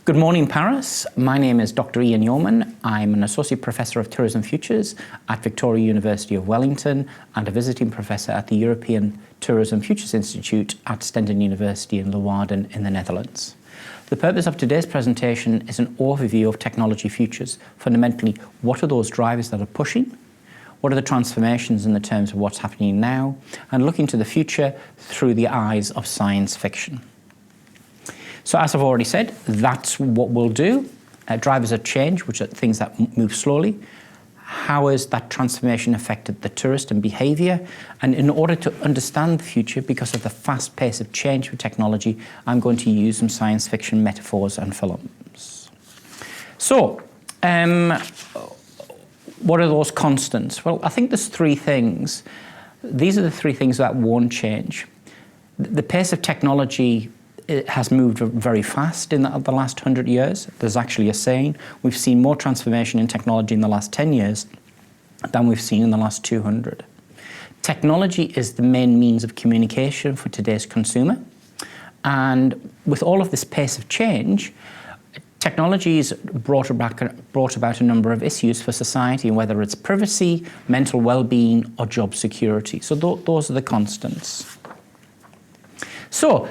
Good morning, Paris. My name is Dr. Ian Yeoman. I'm an Associate Professor of Tourism Futures at Victoria University of Wellington and a Visiting Professor at the European Tourism Futures Institute at Stenden University in Leeuwarden in the Netherlands. The purpose of today's presentation is an overview of technology futures. Fundamentally, what are those drivers that are pushing? What are the transformations in the terms of what's happening now? And looking to the future through the eyes of science fiction. So as I've already said, that's what we'll do. Drivers of change, which are things that move slowly. How has that transformation affected the tourist and behaviour? And in order to understand the future, because of the fast pace of change with technology, I'm going to use some science fiction metaphors and films. So, what are those constants? Well, I think there's three things. These are the three things that won't change. The pace of technology has moved very fast in the last 100 years. There's actually a saying, we've seen more transformation in technology in the last 10 years than we've seen in the last 200. Technology is the main means of communication for today's consumer. And with all of this pace of change, technology has brought about a number of issues for society, whether it's privacy, mental well-being, or job security. So those are the constants. So,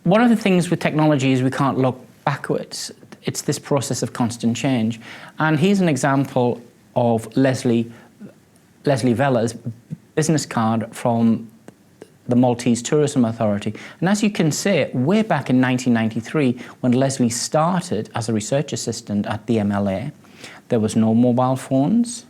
one of the things with technology is we can't look backwards. It's this process of constant change. And here's an example of Leslie Vella's business card from the Maltese Tourism Authority. And as you can see, way back in 1993, when Leslie started as a research assistant at the MLA, there was no mobile phones.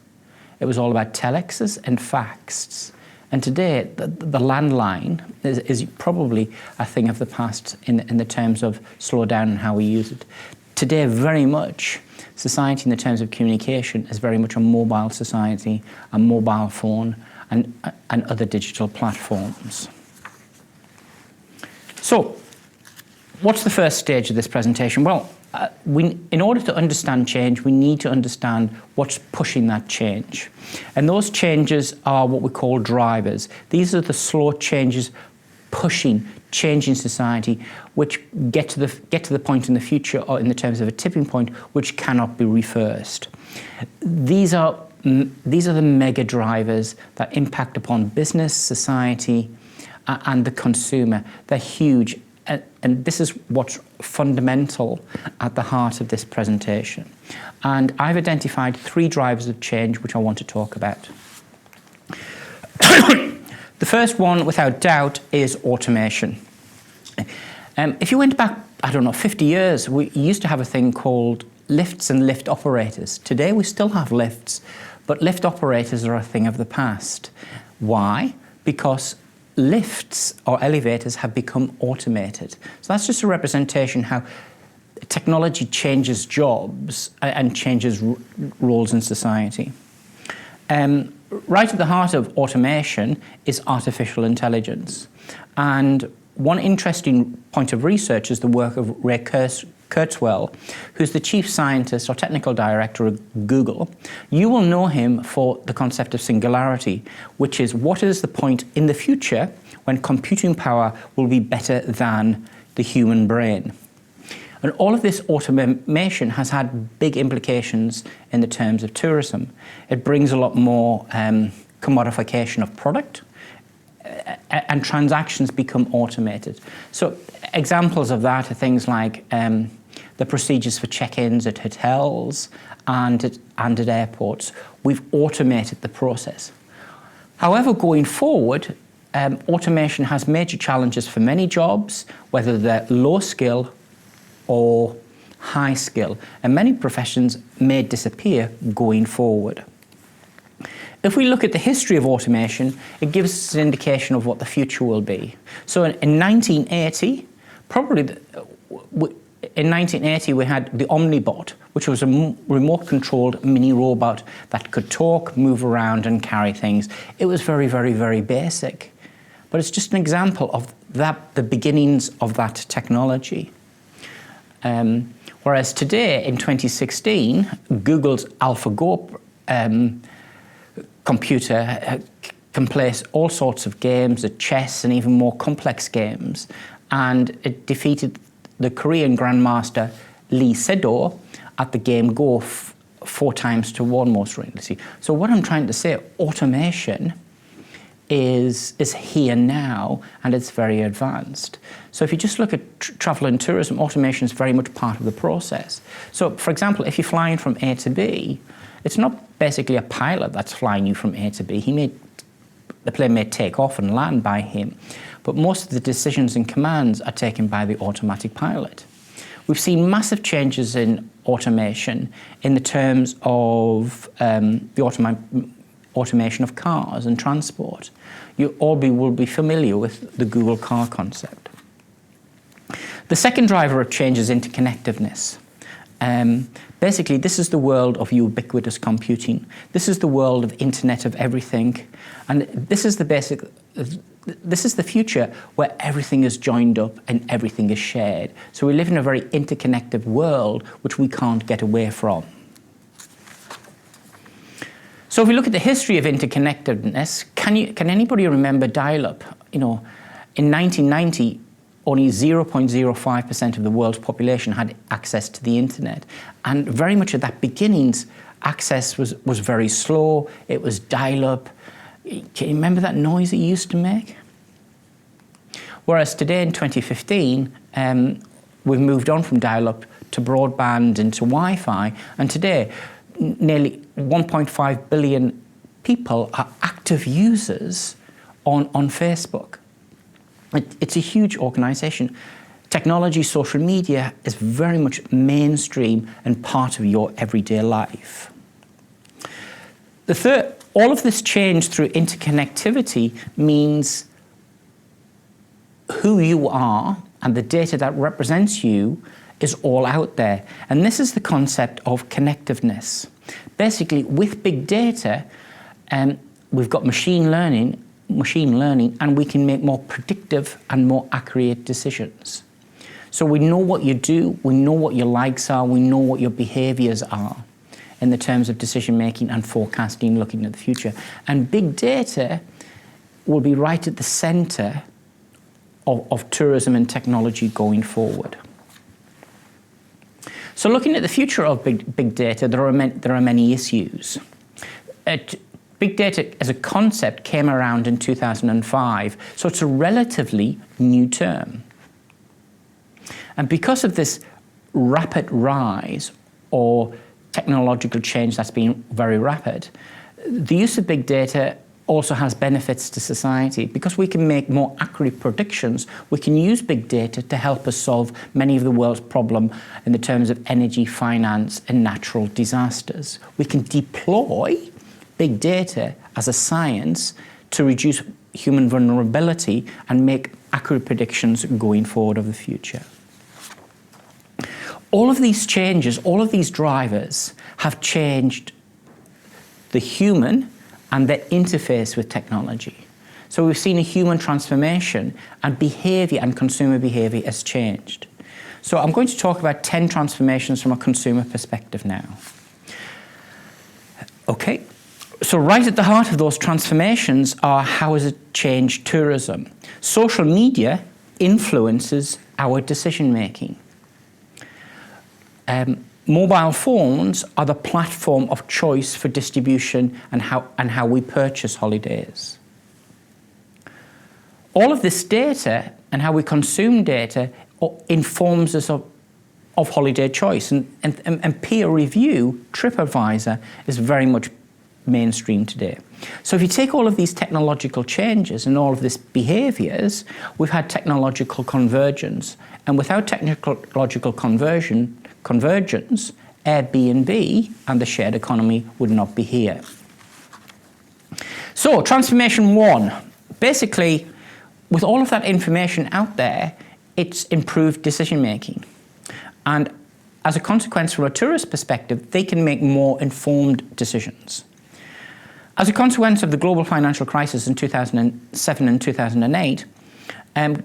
It was all about telexes and faxes. And today, the landline is probably a thing of the past in the terms of slow down and how we use it. Today, very much, society in the terms of communication is very much a mobile society, a mobile phone, and other digital platforms. So, what's the first stage of this presentation? Well, in order to understand change, we need to understand what's pushing that change. And those changes are what we call drivers. These are the slow changes changing society, which get to the point in the future, or in the terms of a tipping point, which cannot be reversed. These are the mega drivers that impact upon business, society, and the consumer. They're huge. And this is what's fundamental at the heart of this presentation. And I've identified three drivers of change which I want to talk about. The first one, without doubt, is automation. If you went back, 50 years, we used to have a thing called lifts and lift operators. Today we still have lifts, but lift operators are a thing of the past. Why? Because lifts or elevators have become automated. So that's just a representation how technology changes jobs and changes roles in society. Right at the heart of automation is artificial intelligence. And one interesting point of research is the work of Ray Kurzweil, who's the chief scientist or technical director of Google. You will know him for the concept of singularity, which is what is the point in the future when computing power will be better than the human brain. And all of this automation has had big implications in the terms of tourism. It brings a lot more commodification of product, and transactions become automated. So examples of that are things like the procedures for check-ins at hotels and at airports. We've automated the process. However, going forward, automation has major challenges for many jobs, whether they're low skill or high skill, and many professions may disappear going forward. If we look at the history of automation, it gives us an indication of what the future will be. So in 1980, we had the Omnibot, which was a remote-controlled mini robot that could talk, move around, and carry things. It was very, very, very basic. But it's just an example of the beginnings of that technology. Whereas today, in 2016, Google's AlphaGo computer can play all sorts of games, chess and even more complex games, and it defeated the Korean Grandmaster Lee Sedol at the game Go 4 times to 1 most recently. So what I'm trying to say, automation is here now, and it's very advanced. So if you just look at travel and tourism, automation is very much part of the process. So for example, if you're flying from A to B, it's not basically a pilot that's flying you from A to B. The plane may take off and land by him, but most of the decisions and commands are taken by the automatic pilot. We've seen massive changes in automation in the terms of the automation of cars and transport. You all will be familiar with the Google car concept. The second driver of change is interconnectedness. Basically, this is the world of ubiquitous computing. This is the world of Internet of Everything, and this is the future where everything is joined up and everything is shared. So we live in a very interconnected world which we can't get away from. So if we look at the history of interconnectedness, can anybody remember dial-up? In 1990, only 0.05% of the world's population had access to the internet. And very much at that beginnings, access was very slow. It was dial-up. Can you remember that noise it used to make? Whereas today in 2015, we've moved on from dial-up to broadband and to Wi-Fi. And today, nearly 1.5 billion people are active users on Facebook. It's a huge organisation. Technology, social media is very much mainstream and part of your everyday life. All of this change through interconnectivity means who you are and the data that represents you is all out there. And this is the concept of connectiveness. Basically, with big data, we've got machine learning, and we can make more predictive and more accurate decisions. So we know what you do, we know what your likes are, we know what your behaviors are in the terms of decision making and forecasting, looking at the future. And big data will be right at the center of tourism and technology going forward. So looking at the future of big data, there are many issues. Big data as a concept came around in 2005, so it's a relatively new term. And because of this rapid rise or technological change that's been very rapid, the use of big data also has benefits to society. Because we can make more accurate predictions, we can use big data to help us solve many of the world's problems in the terms of energy, finance, and natural disasters. We can deploy big data as a science to reduce human vulnerability and make accurate predictions going forward of the future. All of these changes, all of these drivers have changed the human and their interface with technology. So we've seen a human transformation, and behavior and consumer behavior has changed. So I'm going to talk about 10 transformations from a consumer perspective now. Okay. So right at the heart of those transformations are how has it changed tourism. Social media influences our decision making. Mobile phones are the platform of choice for distribution and how we purchase holidays. All of this data and how we consume data informs us of holiday choice, and peer review, TripAdvisor, is very much mainstream today. So if you take all of these technological changes and all of these behaviors, we've had technological convergence, and without technological convergence, Airbnb and the shared economy would not be here. So transformation 1, basically with all of that information out there, it's improved decision making, and as a consequence from a tourist perspective, they can make more informed decisions. As a consequence of the global financial crisis in 2007 and 2008,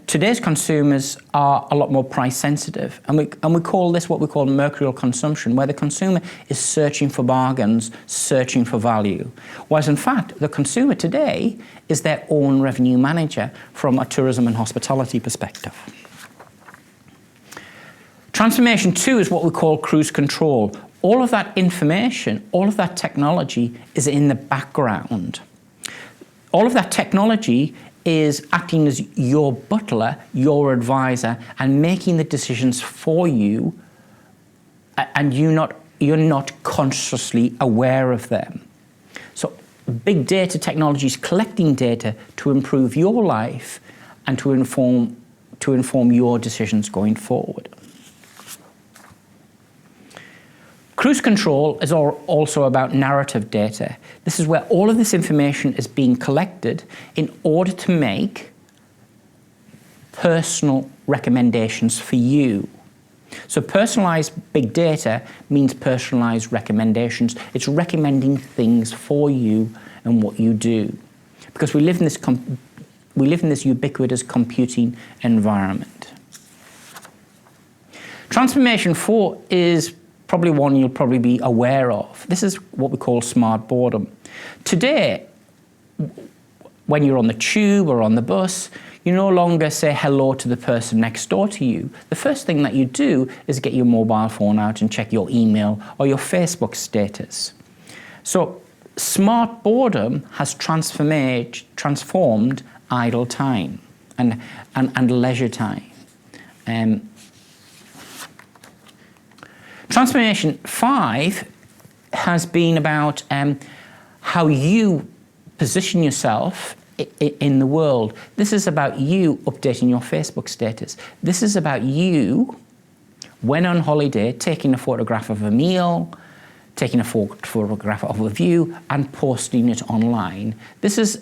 today's consumers are a lot more price sensitive, and we call this what we call mercurial consumption, where the consumer is searching for bargains, searching for value. Whereas in fact, the consumer today is their own revenue manager from a tourism and hospitality perspective. Transformation 2 is what we call cruise control. All of that information, all of that technology is in the background. All of that technology is acting as your butler, your advisor, and making the decisions for you, and you're not consciously aware of them. So big data technology is collecting data to improve your life and to inform your decisions going forward. Cruise control is also about narrative data. This is where all of this information is being collected in order to make personal recommendations for you. So personalized big data means personalized recommendations. It's recommending things for you and what you do. Because we live in this ubiquitous computing environment. Transformation 4 is probably one you'll probably be aware of. This is what we call smart boredom. Today, when you're on the tube or on the bus, you no longer say hello to the person next door to you. The first thing that you do is get your mobile phone out and check your email or your Facebook status. So smart boredom has transformed idle time and leisure time. Transformation 5 has been about how you position yourself in the world. This is about you updating your Facebook status. This is about you, when on holiday, taking a photograph of a meal, taking a photograph of a view and posting it online. This is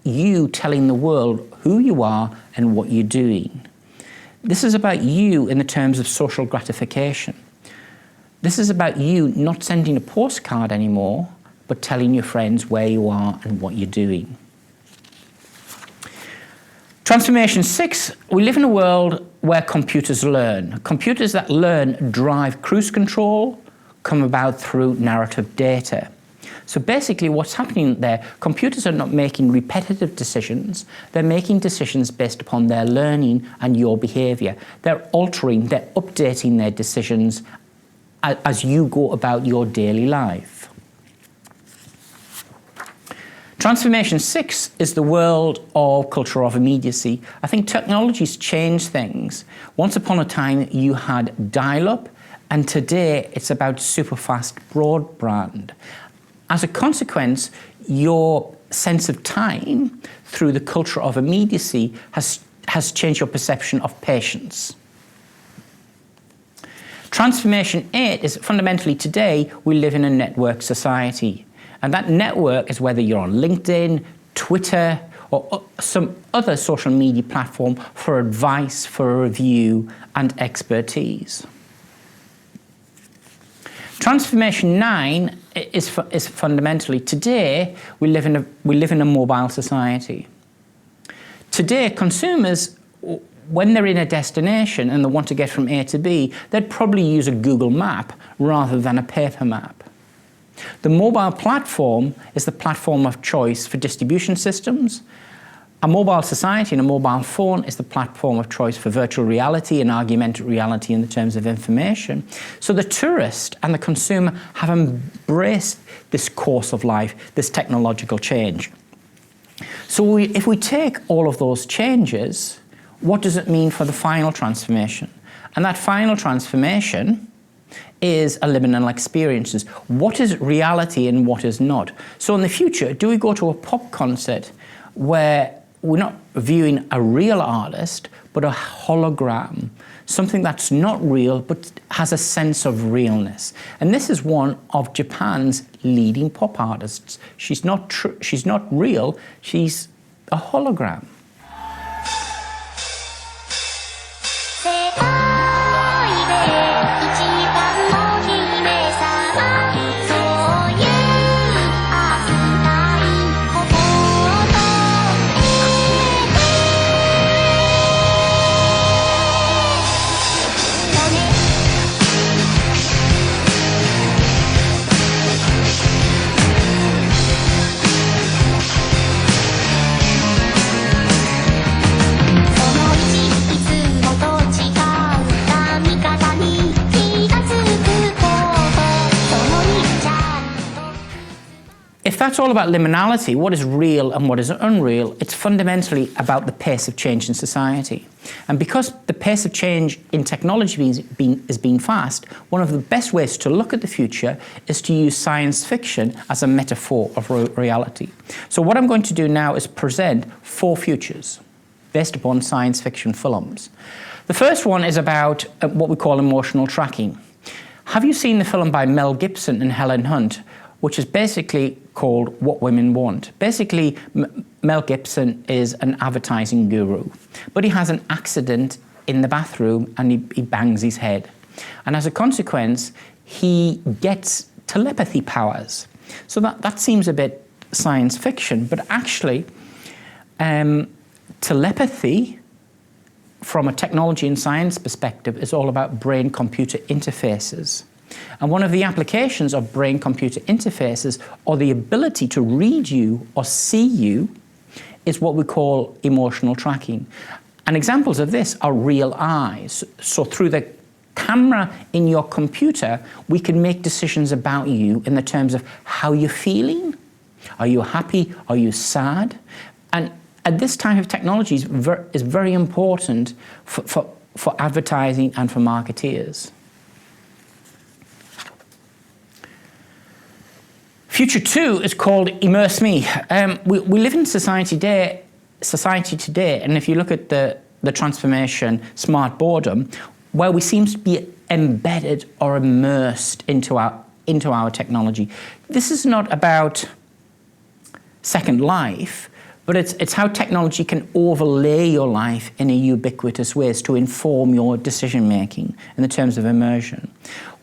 you telling the world who you are and what you're doing. This is about you in the terms of social gratification. This is about you not sending a postcard anymore, but telling your friends where you are and what you're doing. Transformation 6, we live in a world where computers learn. Computers that learn drive cruise control, come about through narrative data. So basically what's happening there, computers are not making repetitive decisions, they're making decisions based upon their learning and your behavior. They're updating their decisions as you go about your daily life. Transformation 6 is the world of culture of immediacy. I think technology's changed things. Once upon a time you had dial-up, and today it's about super fast broadband. As a consequence, your sense of time through the culture of immediacy has changed your perception of patience. Transformation 8 is fundamentally today we live in a network society. And that network is whether you're on LinkedIn, Twitter, or some other social media platform for advice, for review, and expertise. Transformation 9 is fundamentally today we live in a mobile society. Today, consumers, when they're in a destination and they want to get from A to B, they'd probably use a Google map rather than a paper map. The mobile platform is the platform of choice for distribution systems. A mobile society and a mobile phone is the platform of choice for virtual reality and augmented reality in the terms of information. So the tourist and the consumer have embraced this course of life, this technological change. So if we take all of those changes, what does it mean for the final transformation? And that final transformation is liminal experiences. What is reality and what is not? So in the future, do we go to a pop concert where we're not viewing a real artist, but a hologram, something that's not real, but has a sense of realness? And this is one of Japan's leading pop artists. She's not real, she's a hologram. if that's all about liminality, what is real and what is unreal, it's fundamentally about the pace of change in society. And because the pace of change in technology is being fast, one of the best ways to look at the future is to use science fiction as a metaphor of reality. So what I'm going to do now is present 4 futures based upon science fiction films. The first one is about what we call emotional tracking. Have you seen the film by Mel Gibson and Helen Hunt, which is basically called What Women Want? Basically, Mel Gibson is an advertising guru, but he has an accident in the bathroom and he bangs his head. And as a consequence, he gets telepathy powers. So that seems a bit science fiction, but actually, telepathy from a technology and science perspective is all about brain-computer interfaces. And one of the applications of brain-computer interfaces, or the ability to read you or see you, is what we call emotional tracking. And examples of this are real eyes. So through the camera in your computer, we can make decisions about you in the terms of how you're feeling. Are you happy? Are you sad? And this type of technology is very important for advertising and for marketeers. Future 2 is called Immerse Me. We live in society today, and if you look at the transformation, smart boredom, where we seem to be embedded or immersed into our technology. This is not about Second Life, but it's how technology can overlay your life in a ubiquitous ways to inform your decision-making in the terms of immersion.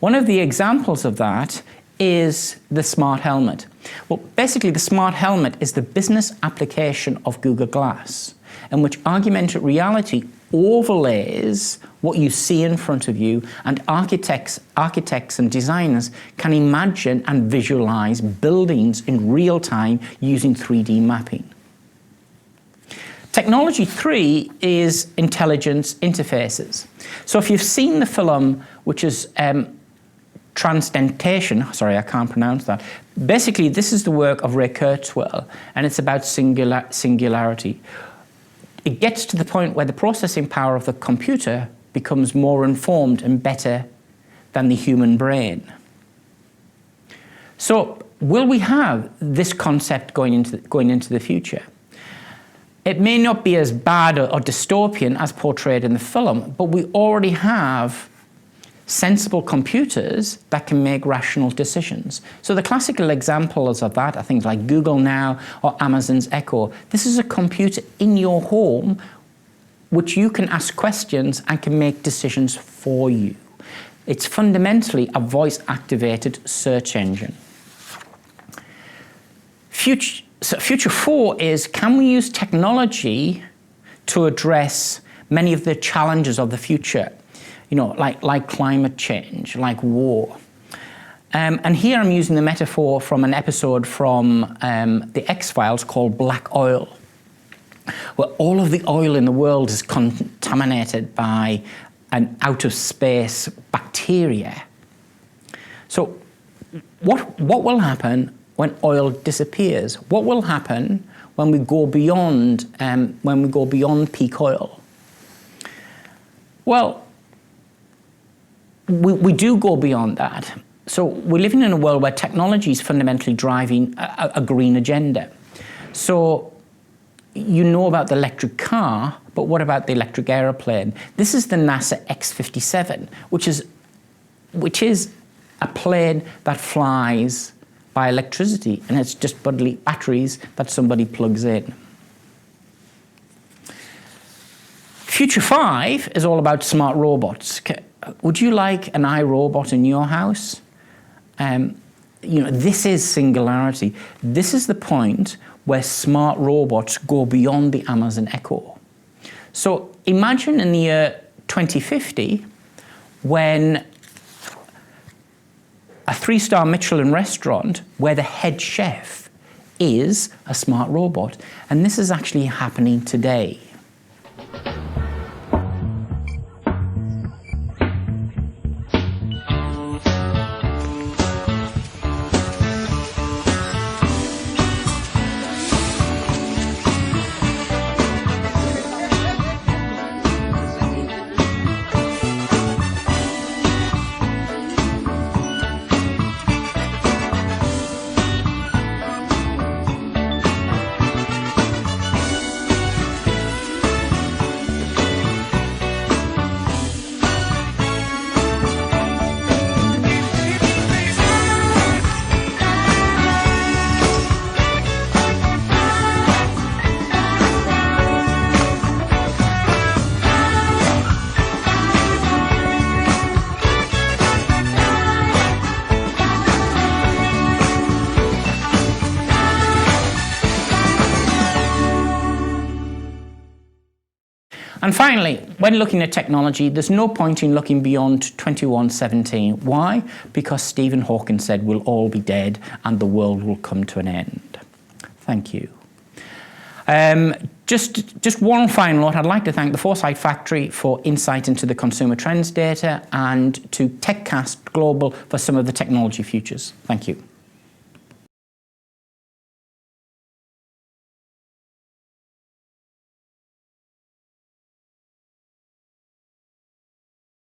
One of the examples of that is the smart helmet. Well, basically, the smart helmet is the business application of Google Glass, in which augmented reality overlays what you see in front of you, and architects and designers can imagine and visualize buildings in real time using 3D mapping. Technology 3 is intelligence interfaces. So if you've seen the film, which is Transdentation, sorry, I can't pronounce that. Basically, this is the work of Ray Kurzweil, and it's about singularity. It gets to the point where the processing power of the computer becomes more informed and better than the human brain. So, will we have this concept going into the future? It may not be as bad or dystopian as portrayed in the film, but we already have sensible computers that can make rational decisions. So the classical examples of that are things like Google Now or Amazon's Echo. This is a computer in your home which you can ask questions and can make decisions for you. It's fundamentally a voice-activated search engine. Future 4 is, can we use technology to address many of the challenges of the future? You know, like climate change, like war. And here I'm using the metaphor from an episode from the X-Files called Black Oil, where all of the oil in the world is contaminated by an out-of-space bacteria. So what will happen when oil disappears? What will happen when we go beyond peak oil? Well, we do go beyond that. So we're living in a world where technology is fundamentally driving a green agenda. So you know about the electric car, but what about the electric aeroplane? This is the NASA X-57, which is a plane that flies by electricity, and it's just batteries that somebody plugs in. Future 5 is all about smart robots. Would you like an iRobot in your house? This is singularity. This is the point where smart robots go beyond the Amazon Echo. So imagine in the year 2050 when a 3-star Michelin restaurant where the head chef is a smart robot. And this is actually happening today. And finally, when looking at technology, there's no point in looking beyond 2117. Why? Because Stephen Hawking said we'll all be dead and the world will come to an end. Thank you. Just one final note. I'd like to thank the Foresight Factory for insight into the consumer trends data and to TechCast Global for some of the technology futures. Thank you.